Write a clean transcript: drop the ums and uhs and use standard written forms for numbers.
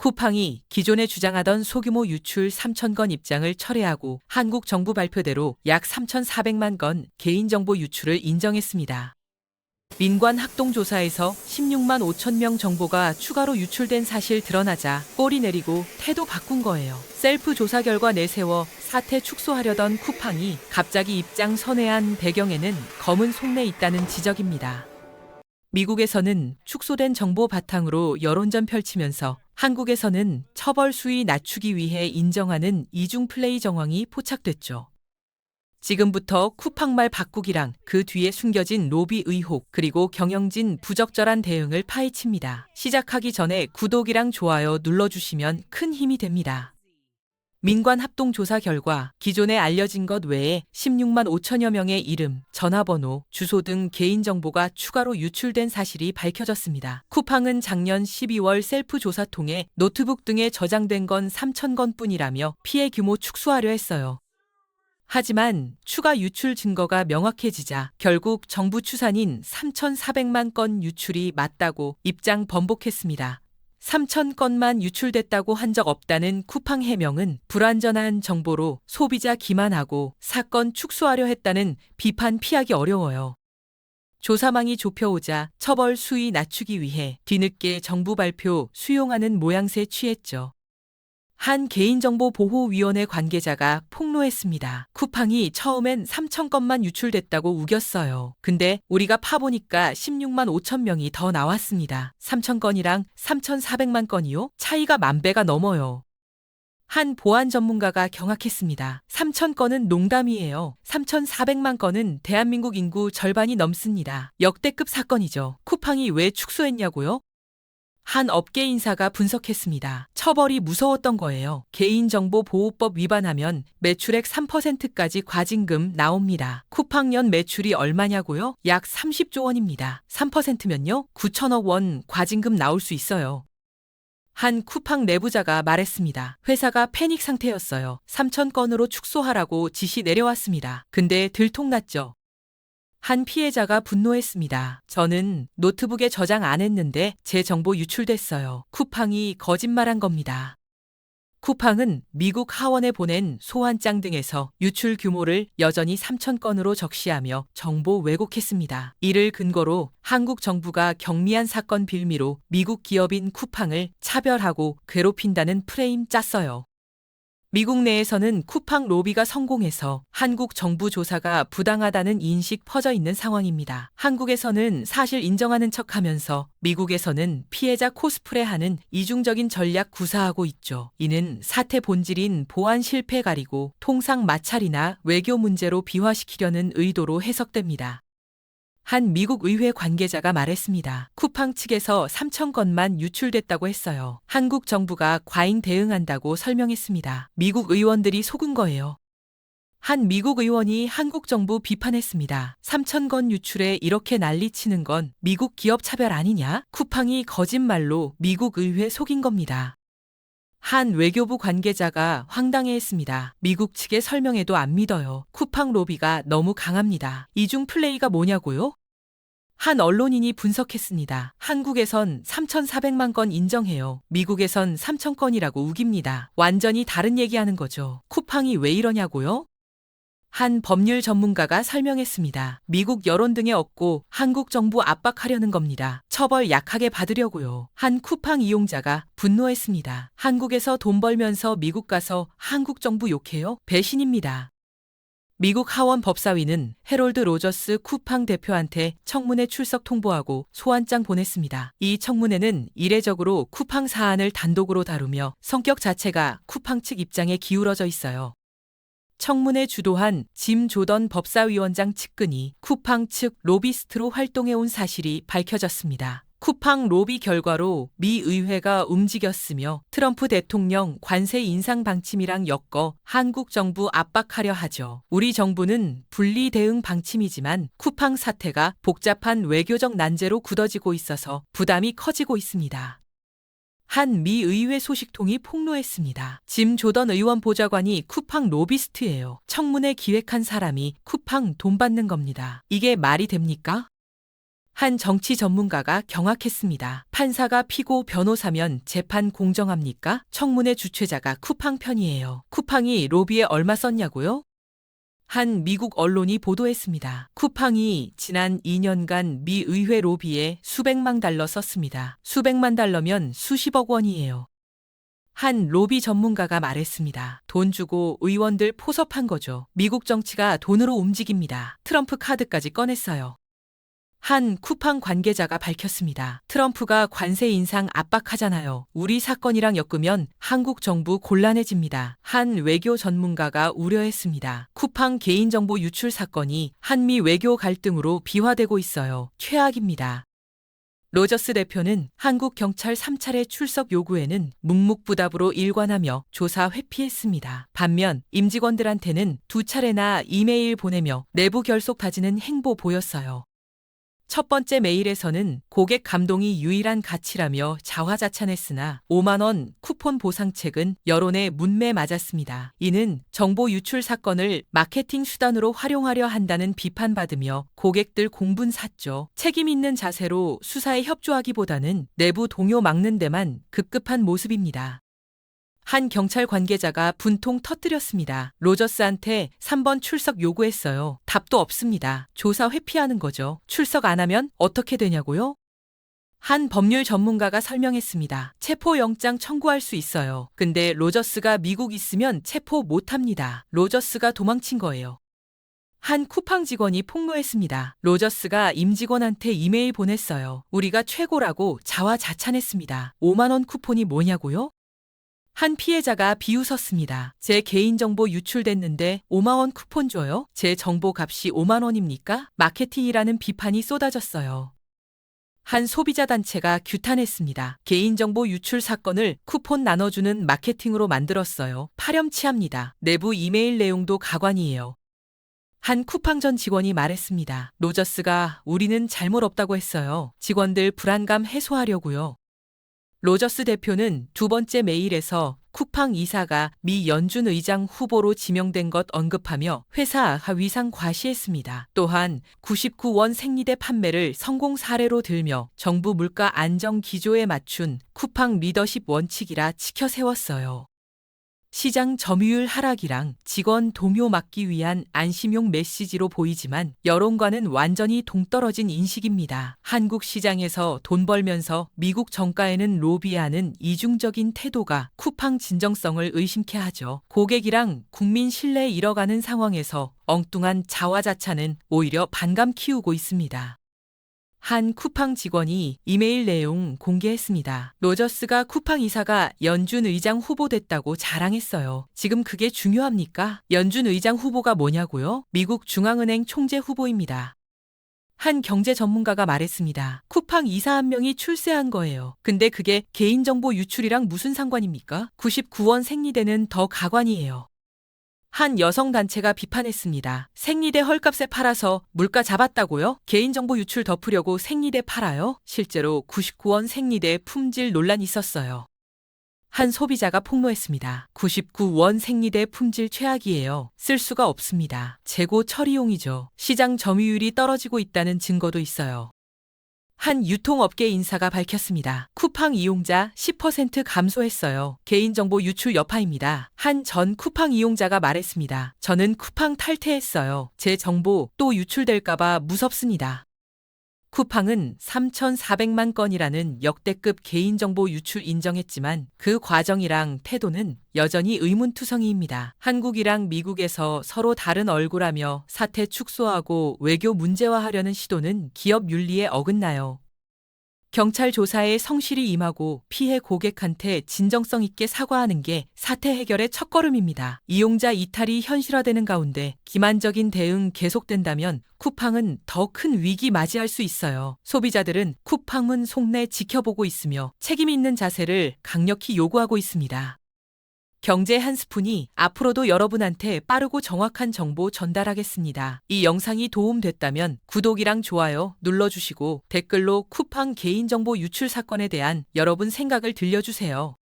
쿠팡이 기존에 주장하던 소규모 유출 3,000건 입장을 철회하고 한국 정부 발표대로 약 3,400만 건 개인정보 유출을 인정했습니다. 민관 학동조사에서 16만 5천 명 정보가 추가로 유출된 사실 드러나자 꼬리 내리고 태도 바꾼 거예요. 셀프 조사 결과 내세워 사태 축소하려던 쿠팡이 갑자기 입장 선회한 배경에는 검은 속내 있다는 지적입니다. 미국에서는 축소된 정보 바탕으로 여론전 펼치면서 한국에서는 처벌 수위 낮추기 위해 인정하는 이중 플레이 정황이 포착됐죠. 지금부터 쿠팡 말 바꾸기랑 그 뒤에 숨겨진 로비 의혹 그리고 경영진 부적절한 대응을 파헤칩니다. 시작하기 전에 구독이랑 좋아요 눌러주시면 큰 힘이 됩니다. 민관 합동조사 결과 기존에 알려진 것 외에 16만 5천여 명의 이름, 전화번호, 주소 등 개인정보가 추가로 유출된 사실이 밝혀졌습니다. 쿠팡은 작년 12월 셀프 조사 통해 노트북 등에 저장된 건 3,000건 뿐이라며 피해 규모 축소하려 했어요. 하지만 추가 유출 증거가 명확해지자 결국 정부 추산인 3,400만 건 유출이 맞다고 입장 번복했습니다. 3,000건만 유출됐다고 한 적 없다는 쿠팡 해명은 불완전한 정보로 소비자 기만하고 사건 축소하려 했다는 비판 피하기 어려워요. 조사망이 좁혀오자 처벌 수위 낮추기 위해 뒤늦게 정부 발표 수용하는 모양새 취했죠. 한 개인정보보호위원회 관계자가 폭로했습니다. 쿠팡이 처음엔 3,000건만 유출됐다고 우겼어요. 근데 우리가 파보니까 16만 5천 명이 더 나왔습니다. 3,000건이랑 3,400만 건이요? 차이가 10,000배가 넘어요. 한 보안 전문가가 경악했습니다. 3,000건은 농담이에요. 3,400만 건은 대한민국 인구 절반이 넘습니다. 역대급 사건이죠. 쿠팡이 왜 축소했냐고요? 한 업계 인사가 분석했습니다. 처벌이 무서웠던 거예요. 개인정보보호법 위반하면 매출액 3%까지 과징금 나옵니다. 쿠팡 연 매출이 얼마냐고요? 약 30조 원입니다. 3%면요? 9천억 원 과징금 나올 수 있어요. 한 쿠팡 내부자가 말했습니다. 회사가 패닉 상태였어요. 3,000건으로 축소하라고 지시 내려왔습니다. 근데 들통났죠. 한 피해자가 분노했습니다. 저는 노트북에 저장 안 했는데 제 정보 유출됐어요. 쿠팡이 거짓말한 겁니다. 쿠팡은 미국 하원에 보낸 소환장 등에서 유출 규모를 여전히 3,000건으로 적시하며 정보 왜곡했습니다. 이를 근거로 한국 정부가 경미한 사건 빌미로 미국 기업인 쿠팡을 차별하고 괴롭힌다는 프레임 짰어요. 미국 내에서는 쿠팡 로비가 성공해서 한국 정부 조사가 부당하다는 인식 퍼져 있는 상황입니다. 한국에서는 사실 인정하는 척하면서 미국에서는 피해자 코스프레하는 이중적인 전략 구사하고 있죠. 이는 사태 본질인 보안 실패 가리고 통상 마찰이나 외교 문제로 비화시키려는 의도로 해석됩니다. 한 미국 의회 관계자가 말했습니다. 쿠팡 측에서 3,000건만 유출됐다고 했어요. 한국 정부가 과잉 대응한다고 설명했습니다. 미국 의원들이 속은 거예요. 한 미국 의원이 한국 정부 비판했습니다. 3,000건 유출에 이렇게 난리치는 건 미국 기업 차별 아니냐? 쿠팡이 거짓말로 미국 의회 속인 겁니다. 한 외교부 관계자가 황당해했습니다. 미국 측의 설명에도 안 믿어요. 쿠팡 로비가 너무 강합니다. 이중 플레이가 뭐냐고요? 한 언론인이 분석했습니다. 한국에선 3,400만 건 인정해요. 미국에선 3,000건이라고 우깁니다. 완전히 다른 얘기하는 거죠. 쿠팡이 왜 이러냐고요? 한 법률 전문가가 설명했습니다. 미국 여론 등에 얻고 한국 정부 압박하려는 겁니다. 처벌 약하게 받으려고요. 한 쿠팡 이용자가 분노했습니다. 한국에서 돈 벌면서 미국 가서 한국 정부 욕해요? 배신입니다. 미국 하원 법사위는 해롤드 로저스 쿠팡 대표한테 청문회 출석 통보하고 소환장 보냈습니다. 이 청문회는 이례적으로 쿠팡 사안을 단독으로 다루며 성격 자체가 쿠팡 측 입장에 기울어져 있어요. 청문회 주도한 짐 조던 법사위원장 측근이 쿠팡 측 로비스트로 활동해온 사실이 밝혀졌습니다. 쿠팡 로비 결과로 미 의회가 움직였으며 트럼프 대통령 관세 인상 방침이랑 엮어 한국 정부 압박하려 하죠. 우리 정부는 분리 대응 방침이지만 쿠팡 사태가 복잡한 외교적 난제로 굳어지고 있어서 부담이 커지고 있습니다. 한 미 의회 소식통이 폭로했습니다. 짐 조던 의원 보좌관이 쿠팡 로비스트예요. 청문회 기획한 사람이 쿠팡 돈 받는 겁니다. 이게 말이 됩니까? 한 정치 전문가가 경악했습니다. 판사가 피고 변호사면 재판 공정합니까? 청문회 주최자가 쿠팡 편이에요. 쿠팡이 로비에 얼마 썼냐고요? 한 미국 언론이 보도했습니다. 쿠팡이 지난 2년간 미 의회 로비에 수백만 달러 썼습니다. 수백만 달러면 수십억 원이에요. 한 로비 전문가가 말했습니다. 돈 주고 의원들 포섭한 거죠. 미국 정치가 돈으로 움직입니다. 트럼프 카드까지 꺼냈어요. 한 쿠팡 관계자가 밝혔습니다. 트럼프가 관세 인상 압박하잖아요. 우리 사건이랑 엮으면 한국 정부 곤란해집니다. 한 외교 전문가가 우려했습니다. 쿠팡 개인정보 유출 사건이 한미 외교 갈등으로 비화되고 있어요. 최악입니다. 로저스 대표는 한국 경찰 3차례 출석 요구에는 묵묵부답으로 일관하며 조사 회피했습니다. 반면 임직원들한테는 2차례나 이메일 보내며 내부 결속 다지는 행보 보였어요. 첫 번째 메일에서는 고객 감동이 유일한 가치라며 자화자찬했으나 5만 원 쿠폰 보상책은 여론의 문매 맞았습니다. 이는 정보 유출 사건을 마케팅 수단으로 활용하려 한다는 비판받으며 고객들 공분 샀죠. 책임 있는 자세로 수사에 협조하기보다는 내부 동요 막는 데만 급급한 모습입니다. 한 경찰 관계자가 분통 터뜨렸습니다. 로저스한테 3번 출석 요구했어요. 답도 없습니다. 조사 회피하는 거죠. 출석 안 하면 어떻게 되냐고요? 한 법률 전문가가 설명했습니다. 체포영장 청구할 수 있어요. 근데 로저스가 미국 있으면 체포 못합니다. 로저스가 도망친 거예요. 한 쿠팡 직원이 폭로했습니다. 로저스가 임직원한테 이메일 보냈어요. 우리가 최고라고 자화자찬했습니다. 5만 원 쿠폰이 뭐냐고요? 한 피해자가 비웃었습니다. 제 개인정보 유출됐는데 5만 원 쿠폰 줘요? 제 정보 값이 5만 원입니까? 마케팅이라는 비판이 쏟아졌어요. 한 소비자 단체가 규탄했습니다. 개인정보 유출 사건을 쿠폰 나눠주는 마케팅으로 만들었어요. 파렴치합니다. 내부 이메일 내용도 가관이에요. 한 쿠팡 전 직원이 말했습니다. 로저스가 우리는 잘못 없다고 했어요. 직원들 불안감 해소하려고요. 로저스 대표는 두 번째 메일에서 쿠팡 이사가 미 연준 의장 후보로 지명된 것 언급하며 회사 위상 과시했습니다. 또한 99원 생리대 판매를 성공 사례로 들며 정부 물가 안정 기조에 맞춘 쿠팡 리더십 원칙이라 치켜 세웠어요. 시장 점유율 하락이랑 직원 동요 막기 위한 안심용 메시지로 보이지만 여론과는 완전히 동떨어진 인식입니다. 한국 시장에서 돈 벌면서 미국 정가에는 로비하는 이중적인 태도가 쿠팡 진정성을 의심케 하죠. 고객이랑 국민 신뢰에 잃어가는 상황에서 엉뚱한 자화자찬은 오히려 반감 키우고 있습니다. 한 쿠팡 직원이 이메일 내용 공개했습니다. 로저스가 쿠팡 이사가 연준 의장 후보 됐다고 자랑했어요. 지금 그게 중요합니까? 연준 의장 후보가 뭐냐고요? 미국 중앙은행 총재 후보입니다. 한 경제 전문가가 말했습니다. 쿠팡 이사 한 명이 출세한 거예요. 근데 그게 개인정보 유출이랑 무슨 상관입니까? 99원 생리대는 더 가관이에요. 한 여성단체가 비판했습니다. 생리대 헐값에 팔아서 물가 잡았다고요? 개인정보 유출 덮으려고 생리대 팔아요? 실제로 99원 생리대 품질 논란이 있었어요. 한 소비자가 폭로했습니다. 99원 생리대 품질 최악이에요. 쓸 수가 없습니다. 재고 처리용이죠. 시장 점유율이 떨어지고 있다는 증거도 있어요. 한 유통업계 인사가 밝혔습니다. 쿠팡 이용자 10% 감소했어요. 개인정보 유출 여파입니다. 한 전 쿠팡 이용자가 말했습니다. 저는 쿠팡 탈퇴했어요. 제 정보 또 유출될까봐 무섭습니다. 쿠팡은 3,400만 건이라는 역대급 개인정보 유출 인정했지만 그 과정이랑 태도는 여전히 의문투성이입니다. 한국이랑 미국에서 서로 다른 얼굴하며 사태 축소하고 외교 문제화하려는 시도는 기업 윤리에 어긋나요. 경찰 조사에 성실히 임하고 피해 고객한테 진정성 있게 사과하는 게 사태 해결의 첫걸음입니다. 이용자 이탈이 현실화되는 가운데 기만적인 대응 계속된다면 쿠팡은 더 큰 위기 맞이할 수 있어요. 소비자들은 쿠팡은 속내 지켜보고 있으며 책임 있는 자세를 강력히 요구하고 있습니다. 경제 한 스푼이 앞으로도 여러분한테 빠르고 정확한 정보 전달하겠습니다. 이 영상이 도움됐다면 구독이랑 좋아요 눌러주시고 댓글로 쿠팡 개인정보 유출 사건에 대한 여러분 생각을 들려주세요.